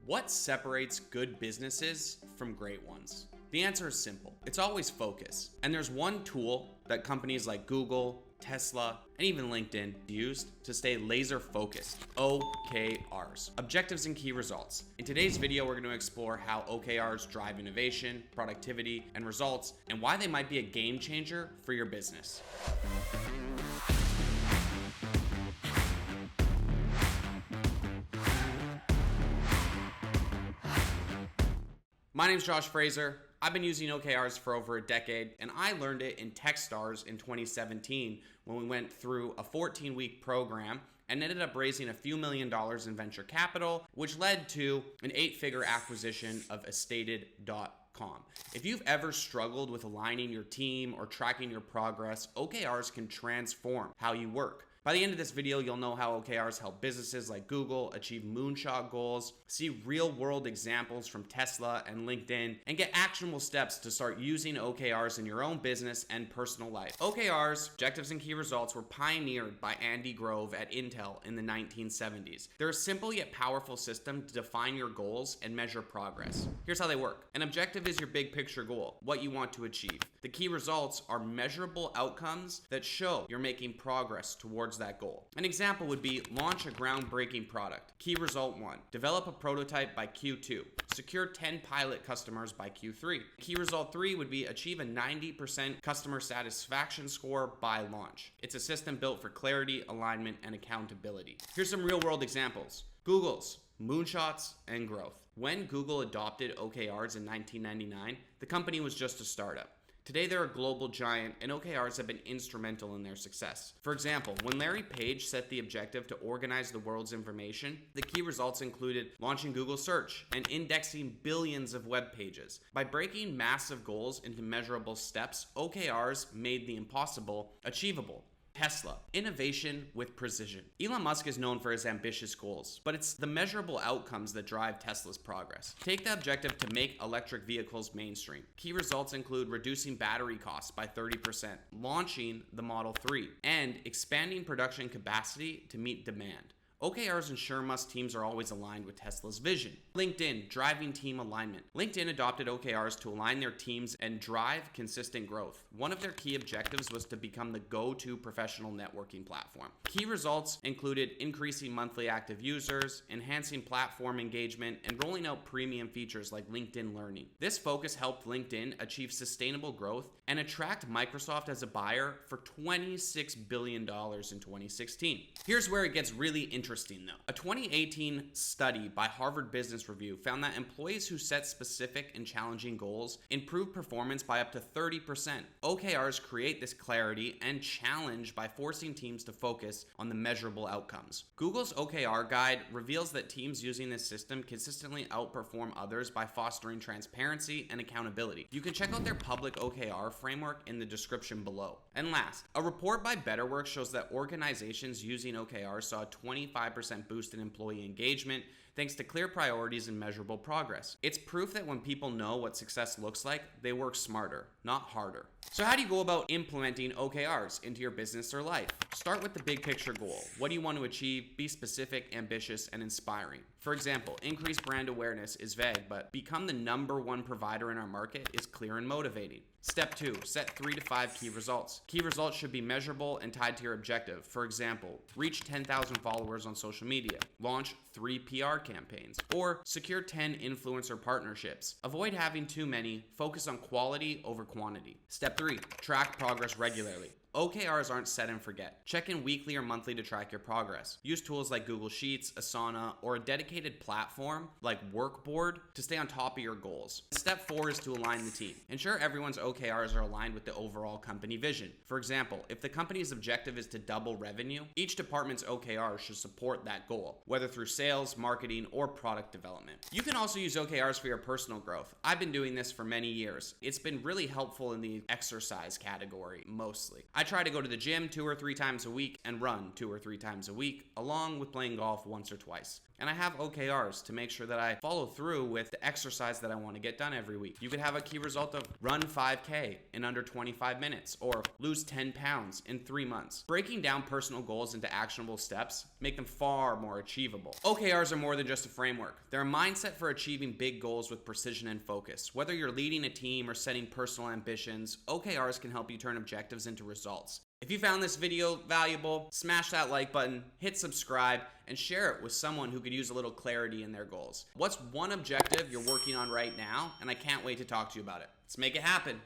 What separates good businesses from great ones? The answer is simple. It's always focus. And there's one tool that companies like Google, Tesla, and even LinkedIn used to stay laser focused: OKRs, objectives and key results. In today's video, we're going to explore how OKRs drive innovation, productivity, and results, and why they might be a game changer for your business. My name's Josh Fraser. I've been using OKRs for over a decade, and I learned it in Techstars in 2017 when we went through a 14-week program and ended up raising a few $1 million in venture capital, which led to an 8-figure acquisition of Estated.com. If you've ever struggled with aligning your team or tracking your progress, OKRs can transform how you work. By the end of this video, you'll know how OKRs help businesses like Google achieve moonshot goals, see real-world examples from Tesla and LinkedIn, and get actionable steps to start using OKRs in your own business and personal life. OKRs, objectives and key results, were pioneered by Andy Grove at Intel in the 1970s. They're a simple yet powerful system to define your goals and measure progress. Here's how they work. An objective is your big picture goal, what you want to achieve. The key results are measurable outcomes that show you're making progress towards that goal. An example would be launch a groundbreaking product. Key result 1, develop a prototype by Q2. Secure 10 pilot customers by Q3. Key result 3 would be achieve a 90% customer satisfaction score by launch. It's a system built for clarity, alignment, and accountability. Here's some real-world examples. Google's moonshots and growth. When Google adopted OKRs in 1999, the company was just a startup. Today, they're a global giant, and OKRs have been instrumental in their success. For example, when Larry Page set the objective to organize the world's information, the key results included launching Google Search and indexing billions of web pages. By breaking massive goals into measurable steps, OKRs made the impossible achievable. Tesla, innovation with precision. Elon Musk is known for his ambitious goals, but it's the measurable outcomes that drive Tesla's progress. Take the objective to make electric vehicles mainstream. Key results include reducing battery costs by 30%, launching the Model 3, and expanding production capacity to meet demand. OKRs ensure Musk teams are always aligned with Tesla's vision. LinkedIn, driving team alignment. LinkedIn adopted OKRs to align their teams and drive consistent growth. One of their key objectives was to become the go-to professional networking platform. Key results included increasing monthly active users, enhancing platform engagement, and rolling out premium features like LinkedIn Learning. This focus helped LinkedIn achieve sustainable growth and attract Microsoft as a buyer for $26 billion in 2016. Here's where it gets really interesting though. A 2018 study by Harvard Business Review found that employees who set specific and challenging goals improve performance by up to 30%. OKRs create this clarity and challenge by forcing teams to focus on the measurable outcomes. Google's OKR guide reveals that teams using this system consistently outperform others by fostering transparency and accountability. You can check out their public OKR framework in the description below. And last, a report by BetterWorks shows that organizations using OKRs saw a 25% boost in employee engagement thanks to clear priorities and measurable progress. It's proof that when people know what success looks like, they work smarter, not harder. So how do you go about implementing OKRs into your business or life? Start with the big picture goal. What do you want to achieve? Be specific, ambitious, and inspiring. For example, increase brand awareness is vague, but become the #1 provider in our market is clear and motivating. Step 2, set 3 to 5 key results. Key results should be measurable and tied to your objective. For example, reach 10,000 followers on social media, launch 3 PR campaigns, or secure 10 influencer partnerships. Avoid having too many, focus on quality over quantity. Step 3, track progress regularly. OKRs aren't set and forget. Check in weekly or monthly to track your progress. Use tools like Google Sheets, Asana, or a dedicated platform like Workboard to stay on top of your goals. Step 4 is to align the team. Ensure everyone's OKRs are aligned with the overall company vision. For example, if the company's objective is to double revenue, each department's OKRs should support that goal, whether through sales, marketing, or product development. You can also use OKRs for your personal growth. I've been doing this for many years. It's been really helpful in the exercise category, mostly. I try to go to the gym 2 or 3 times a week and run 2 or 3 times a week, along with playing golf once or twice. And I have OKRs to make sure that I follow through with the exercise that I want to get done every week. You could have a key result of run 5K in under 25 minutes or lose 10 pounds in 3 months. Breaking down personal goals into actionable steps make them far more achievable. OKRs are more than just a framework. They're a mindset for achieving big goals with precision and focus. Whether you're leading a team or setting personal ambitions, OKRs can help you turn objectives into results. If you found this video valuable, smash that like button, hit subscribe, and share it with someone who could use a little clarity in their goals. What's one objective you're working on right now? And I can't wait to talk to you about it. Let's make it happen.